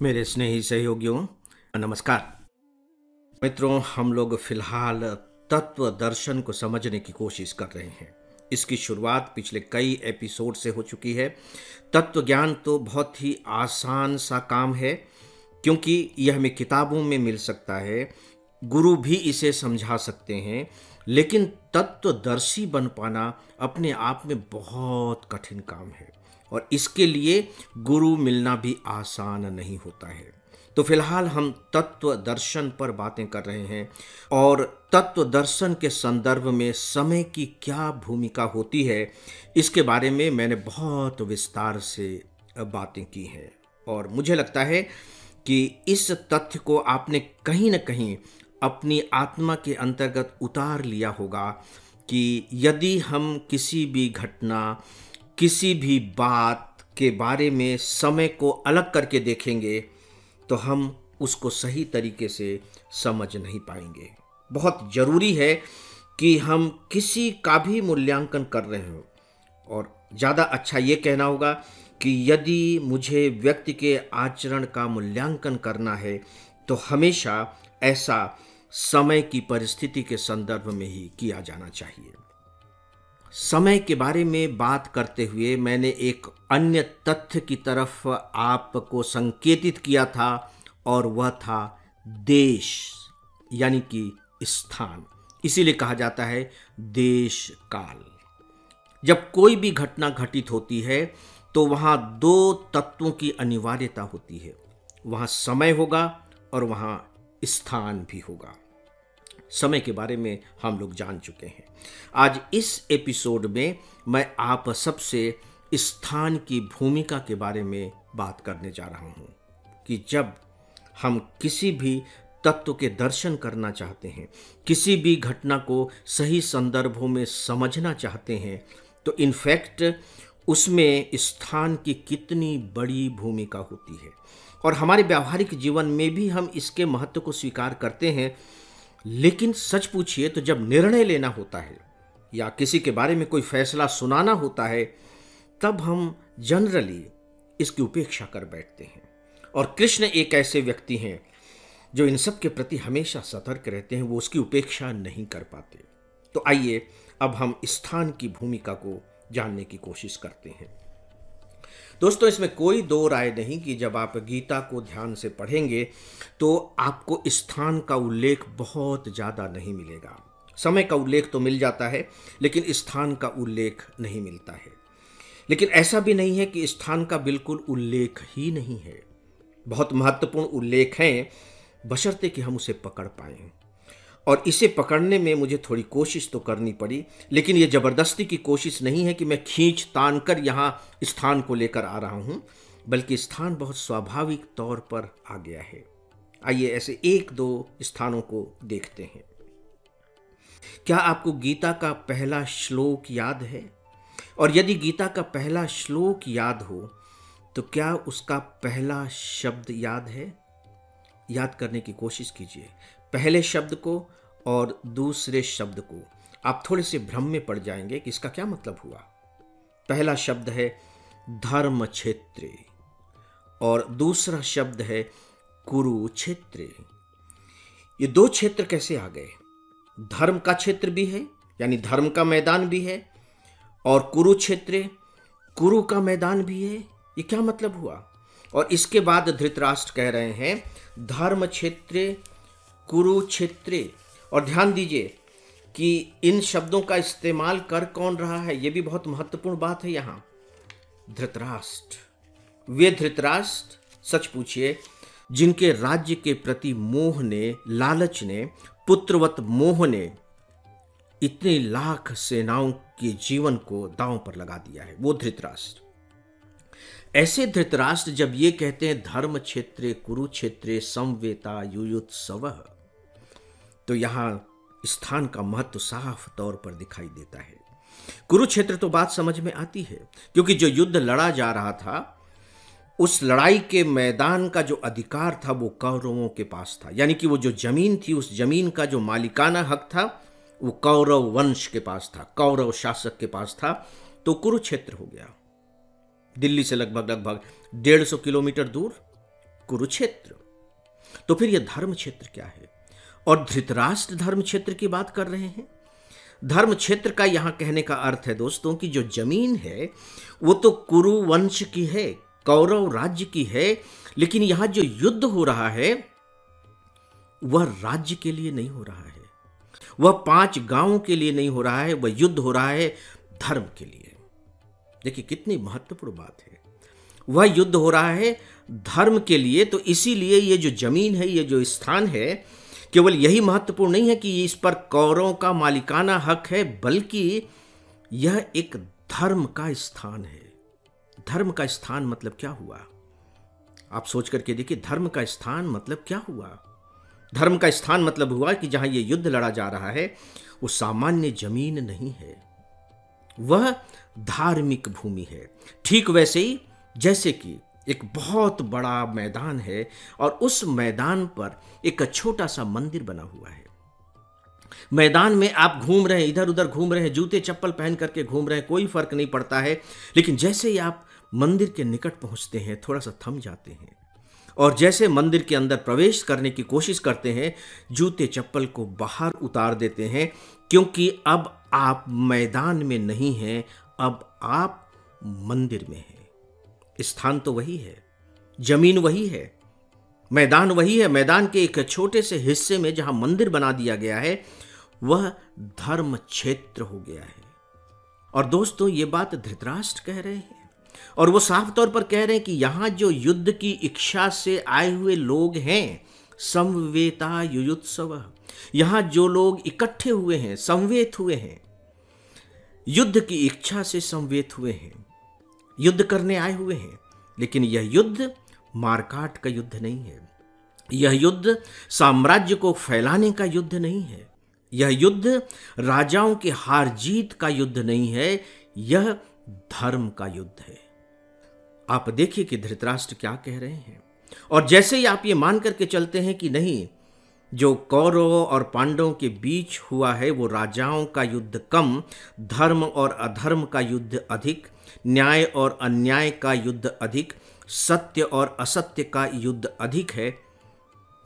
मेरे स्नेही सहयोगियों, नमस्कार। मित्रों, हम लोग फिलहाल तत्व दर्शन को समझने की कोशिश कर रहे हैं। इसकी शुरुआत पिछले कई एपिसोड से हो चुकी है। तत्व ज्ञान तो बहुत ही आसान सा काम है, क्योंकि यह हमें किताबों में मिल सकता है, गुरु भी इसे समझा सकते हैं। लेकिन तत्वदर्शी बन पाना अपने आप में बहुत कठिन काम है, और इसके लिए गुरु मिलना भी आसान नहीं होता है। तो फिलहाल हम तत्व दर्शन पर बातें कर रहे हैं, और तत्व दर्शन के संदर्भ में समय की क्या भूमिका होती है, इसके बारे में मैंने बहुत विस्तार से बातें की हैं। और मुझे लगता है कि इस तथ्य को आपने कहीं न कहीं अपनी आत्मा के अंतर्गत उतार लिया होगा कि यदि हम किसी भी घटना, किसी भी बात के बारे में समय को अलग करके देखेंगे तो हम उसको सही तरीके से समझ नहीं पाएंगे। बहुत ज़रूरी है कि हम किसी का भी मूल्यांकन कर रहे हो, और ज़्यादा अच्छा ये कहना होगा कि यदि मुझे व्यक्ति के आचरण का मूल्यांकन करना है तो हमेशा ऐसा समय की परिस्थिति के संदर्भ में ही किया जाना चाहिए। समय के बारे में बात करते हुए मैंने एक अन्य तथ्य की तरफ आपको संकेतित किया था, और वह था देश, यानी कि स्थान। इसीलिए कहा जाता है देश काल। जब कोई भी घटना घटित होती है तो वहाँ दो तत्वों की अनिवार्यता होती है। वहाँ समय होगा और वहाँ स्थान भी होगा। समय के बारे में हम लोग जान चुके हैं। आज इस एपिसोड में मैं आप सबसे स्थान की भूमिका के बारे में बात करने जा रहा हूँ कि जब हम किसी भी तत्व के दर्शन करना चाहते हैं, किसी भी घटना को सही संदर्भों में समझना चाहते हैं, तो इनफैक्ट उसमें स्थान की कितनी बड़ी भूमिका होती है। और हमारे व्यावहारिक जीवन में भी हम इसके महत्व को स्वीकार करते हैं। लेकिन सच पूछिए तो जब निर्णय लेना होता है या किसी के बारे में कोई फैसला सुनाना होता है, तब हम जनरली इसकी उपेक्षा कर बैठते हैं। और कृष्ण एक ऐसे व्यक्ति हैं जो इन सब के प्रति हमेशा सतर्क रहते हैं, वो उसकी उपेक्षा नहीं कर पाते। तो आइए अब हम स्थान की भूमिका को जानने की कोशिश करते हैं। दोस्तों, इसमें कोई दो राय नहीं कि जब आप गीता को ध्यान से पढ़ेंगे तो आपको स्थान का उल्लेख बहुत ज़्यादा नहीं मिलेगा। समय का उल्लेख तो मिल जाता है, लेकिन स्थान का उल्लेख नहीं मिलता है। लेकिन ऐसा भी नहीं है कि स्थान का बिल्कुल उल्लेख ही नहीं है। बहुत महत्वपूर्ण उल्लेख हैं, बशर्ते कि हम उसे पकड़ पाएं। और इसे पकड़ने में मुझे थोड़ी कोशिश तो करनी पड़ी, लेकिन ये ज़बरदस्ती की कोशिश नहीं है कि मैं खींच तान कर यहाँ स्थान को लेकर आ रहा हूँ, बल्कि स्थान बहुत स्वाभाविक तौर पर आ गया है। आइए ऐसे एक दो स्थानों को देखते हैं। क्या आपको गीता का पहला श्लोक याद है? और यदि गीता का पहला श्लोक याद हो तो क्या उसका पहला शब्द याद है? याद करने की कोशिश कीजिए, पहले शब्द को और दूसरे शब्द को। आप थोड़े से भ्रम में पड़ जाएंगे कि इसका क्या मतलब हुआ। पहला शब्द है धर्म क्षेत्र और दूसरा शब्द है कुरुक्षेत्र। ये दो क्षेत्र कैसे आ गए? धर्म का क्षेत्र भी है, यानी धर्म का मैदान भी है, और कुरुक्षेत्र, कुरु का मैदान भी है। ये क्या मतलब हुआ? और इसके बाद धृतराष्ट्र कह रहे हैं धर्म क्षेत्र कुरुक्षेत्र। और ध्यान दीजिए कि इन शब्दों का इस्तेमाल कर कौन रहा है, यह भी बहुत महत्वपूर्ण बात है। यहाँ धृतराष्ट्र, वे धृतराष्ट्र सच पूछिए जिनके राज्य के प्रति मोह ने, लालच ने, पुत्रवत मोह ने इतने लाख सेनाओं के जीवन को दांव पर लगा दिया है, वो धृतराष्ट्र। ऐसे धृतराष्ट्र जब ये कहते हैं धर्म क्षेत्र कुरुक्षेत्र समवेता युयुत्सवः, तो यहां स्थान का महत्व साफ तौर पर दिखाई देता है। कुरुक्षेत्र तो बात समझ में आती है, क्योंकि जो युद्ध लड़ा जा रहा था, उस लड़ाई के मैदान का जो अधिकार था वो कौरवों के पास था। यानी कि वो जो जमीन थी, उस जमीन का जो मालिकाना हक था वो कौरव वंश के पास था, कौरव शासक के पास था। तो कुरुक्षेत्र हो गया। दिल्ली से लगभग 150 किलोमीटर दूर कुरुक्षेत्र। तो फिर यह धर्म क्षेत्र क्या है? और धृतराष्ट्र धर्म क्षेत्र की बात कर रहे हैं। धर्म क्षेत्र का यहां कहने का अर्थ है दोस्तों कि जो जमीन है वो तो कुरु वंश की है, कौरव राज्य की है, लेकिन यहां जो युद्ध हो रहा है वह राज्य के लिए नहीं हो रहा है, वह 5 गांवों के लिए नहीं हो रहा है, वह युद्ध हो रहा है धर्म के लिए। देखिए कितनी महत्वपूर्ण बात है, वह युद्ध हो रहा है धर्म के लिए। तो इसीलिए ये जो जमीन है, ये जो स्थान है, केवल यही महत्वपूर्ण नहीं है कि इस पर कौरवों का मालिकाना हक है, बल्कि यह एक धर्म का स्थान है। धर्म का स्थान मतलब क्या हुआ? आप सोच करके देखिए, धर्म का स्थान मतलब क्या हुआ? धर्म का स्थान मतलब हुआ कि जहां यह युद्ध लड़ा जा रहा है वो सामान्य जमीन नहीं है, वह धार्मिक भूमि है। ठीक वैसे ही जैसे कि एक बहुत बड़ा मैदान है और उस मैदान पर एक छोटा सा मंदिर बना हुआ है। मैदान में आप घूम रहे हैं, इधर उधर घूम रहे हैं, जूते चप्पल पहन करके घूम रहे हैं, कोई फर्क नहीं पड़ता है। लेकिन जैसे ही आप मंदिर के निकट पहुंचते हैं, थोड़ा सा थम जाते हैं और जैसे मंदिर के अंदर प्रवेश करने की कोशिश करते हैं, जूते चप्पल को बाहर उतार देते हैं, क्योंकि अब आप मैदान में नहीं हैं, अब आप मंदिर में हैं। स्थान तो वही है, जमीन वही है, मैदान वही है। मैदान के एक छोटे से हिस्से में जहां मंदिर बना दिया गया है वह धर्म क्षेत्र हो गया है। और दोस्तों ये बात धृतराष्ट्र कह रहे हैं और वो साफ तौर पर कह रहे हैं कि यहां जो युद्ध की इच्छा से आए हुए लोग हैं, समवेता युयुत्सव, यहां जो लोग इकट्ठे हुए हैं, समवेत हुए हैं, युद्ध की इच्छा से समवेत हुए हैं, युद्ध करने आए हुए हैं। लेकिन यह युद्ध मारकाट का युद्ध नहीं है, यह युद्ध साम्राज्य को फैलाने का युद्ध नहीं है, यह युद्ध राजाओं के हार जीत का युद्ध नहीं है, यह धर्म का युद्ध है। आप देखिए कि धृतराष्ट्र क्या कह रहे हैं। और जैसे ही आप ये मान करके चलते हैं कि नहीं, जो कौरवों और पांडवों के बीच हुआ है वो राजाओं का युद्ध कम, धर्म और अधर्म का युद्ध अधिक, न्याय और अन्याय का युद्ध अधिक, सत्य और असत्य का युद्ध अधिक है,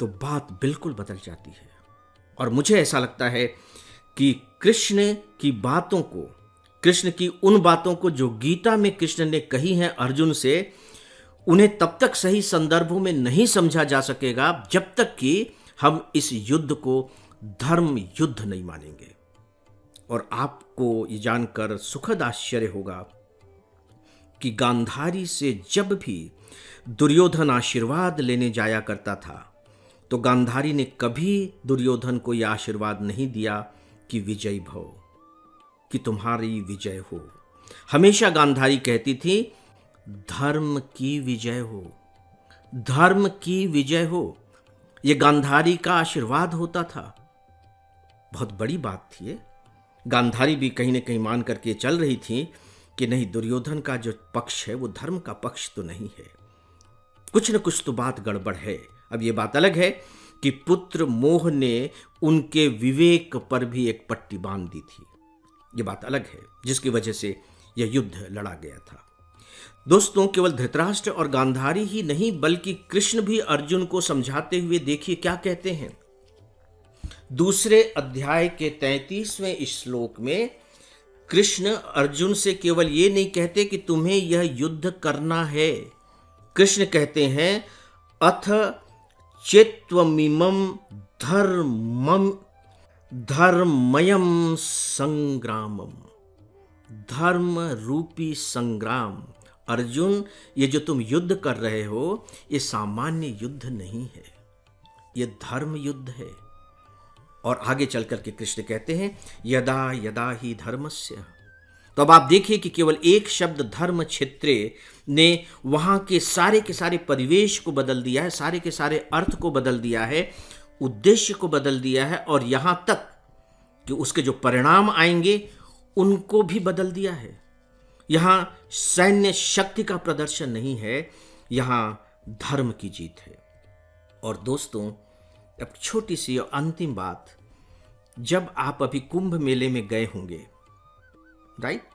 तो बात बिल्कुल बदल जाती है। और मुझे ऐसा लगता है कि कृष्ण की बातों को, कृष्ण की उन बातों को जो गीता में कृष्ण ने कही हैं अर्जुन से, उन्हें तब तक सही संदर्भों में नहीं समझा जा सकेगा जब तक कि हम इस युद्ध को धर्म युद्ध नहीं मानेंगे। और आपको ये जानकर सुखद आश्चर्य होगा कि गांधारी से जब भी दुर्योधन आशीर्वाद लेने जाया करता था तो गांधारी ने कभी दुर्योधन को यह आशीर्वाद नहीं दिया कि विजयी भव, कि तुम्हारी विजय हो। हमेशा गांधारी कहती थी धर्म की विजय हो, धर्म की विजय हो। यह गांधारी का आशीर्वाद होता था। बहुत बड़ी बात थी ये। गांधारी भी कहीं ना कहीं मान करके चल रही थी कि नहीं, दुर्योधन का जो पक्ष है वो धर्म का पक्ष तो नहीं है, कुछ न कुछ तो बात गड़बड़ है। अब ये बात अलग है कि पुत्र मोह ने उनके विवेक पर भी एक पट्टी बांध दी थी, ये बात अलग है, जिसकी वजह से यह युद्ध लड़ा गया था। दोस्तों केवल धृतराष्ट्र और गांधारी ही नहीं बल्कि कृष्ण भी अर्जुन को समझाते हुए देखिए क्या कहते हैं। दूसरे अध्याय के 33वें श्लोक में कृष्ण अर्जुन से केवल ये नहीं कहते कि तुम्हें यह युद्ध करना है, कृष्ण कहते हैं अथ चेत्त्वमिमं धर्ममयं संग्रामम, धर्म रूपी संग्राम। अर्जुन, ये जो तुम युद्ध कर रहे हो ये सामान्य युद्ध नहीं है, ये धर्म युद्ध है। और आगे चल करके कृष्ण कहते हैं यदा यदा ही धर्मस्य। तो अब आप देखिए कि केवल एक शब्द धर्म क्षेत्रे ने वहां के सारे परिवेश को बदल दिया है, सारे के सारे अर्थ को बदल दिया है, उद्देश्य को बदल दिया है, और यहां तक कि उसके जो परिणाम आएंगे उनको भी बदल दिया है। यहां सैन्य शक्ति का प्रदर्शन नहीं है, यहां धर्म की जीत है। और दोस्तों अब छोटी सी और अंतिम बात, जब आप अभी कुंभ मेले में गए होंगे, राइट,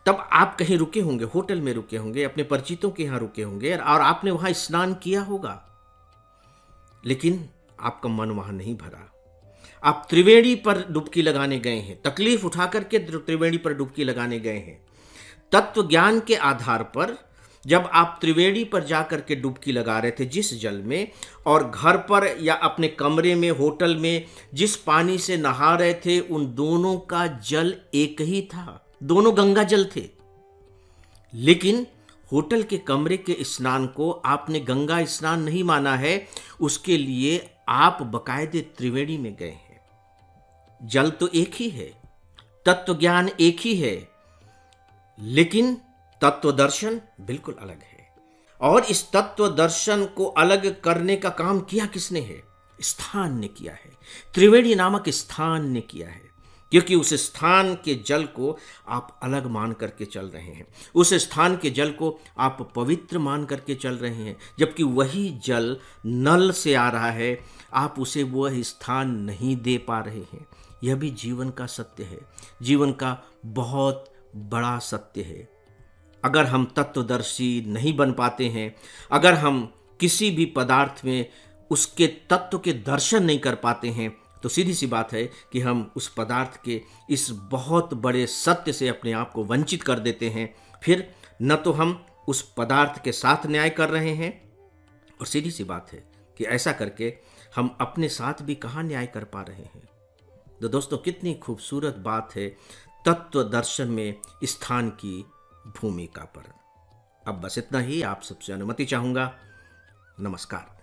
तब आप कहीं रुके होंगे, होटल में रुके होंगे, अपने परिचितों के यहाँ रुके होंगे और आपने वहां स्नान किया होगा, लेकिन आपका मन वहां नहीं भरा। आप त्रिवेणी पर डुबकी लगाने गए हैं, तकलीफ उठा करके त्रिवेणी पर डुबकी लगाने गए हैं। तत्व ज्ञान के आधार पर जब आप त्रिवेणी पर जाकर के डुबकी लगा रहे थे जिस जल में, और घर पर या अपने कमरे में, होटल में जिस पानी से नहा रहे थे, उन दोनों का जल एक ही था, दोनों गंगा जल थे। लेकिन होटल के कमरे के स्नान को आपने गंगा स्नान नहीं माना है, उसके लिए आप बकायदे त्रिवेणी में गए हैं। जल तो एक ही है, तत्व ज्ञान एक ही है, लेकिन तत्व दर्शन बिल्कुल अलग है। और इस तत्व दर्शन को अलग करने का काम किया किसने है? स्थान ने किया है, त्रिवेणी नामक स्थान ने किया है। क्योंकि उस स्थान के जल को आप अलग मान करके चल रहे हैं, उस स्थान के जल को आप पवित्र मान करके चल रहे हैं, जबकि वही जल नल से आ रहा है, आप उसे वह स्थान नहीं दे पा रहे हैं। यह भी जीवन का सत्य है, जीवन का बहुत बड़ा सत्य है। अगर हम तत्वदर्शी नहीं बन पाते हैं, अगर हम किसी भी पदार्थ में उसके तत्व के दर्शन नहीं कर पाते हैं, तो सीधी सी बात है कि हम उस पदार्थ के इस बहुत बड़े सत्य से अपने आप को वंचित कर देते हैं। फिर न तो हम उस पदार्थ के साथ न्याय कर रहे हैं, और सीधी सी बात है कि ऐसा करके हम अपने साथ भी कहाँ न्याय कर पा रहे हैं। तो दोस्तों, कितनी खूबसूरत बात है तत्व दर्शन में स्थान की भूमिका पर। अब बस इतना ही, आप सबसे अनुमति चाहूँगा। नमस्कार।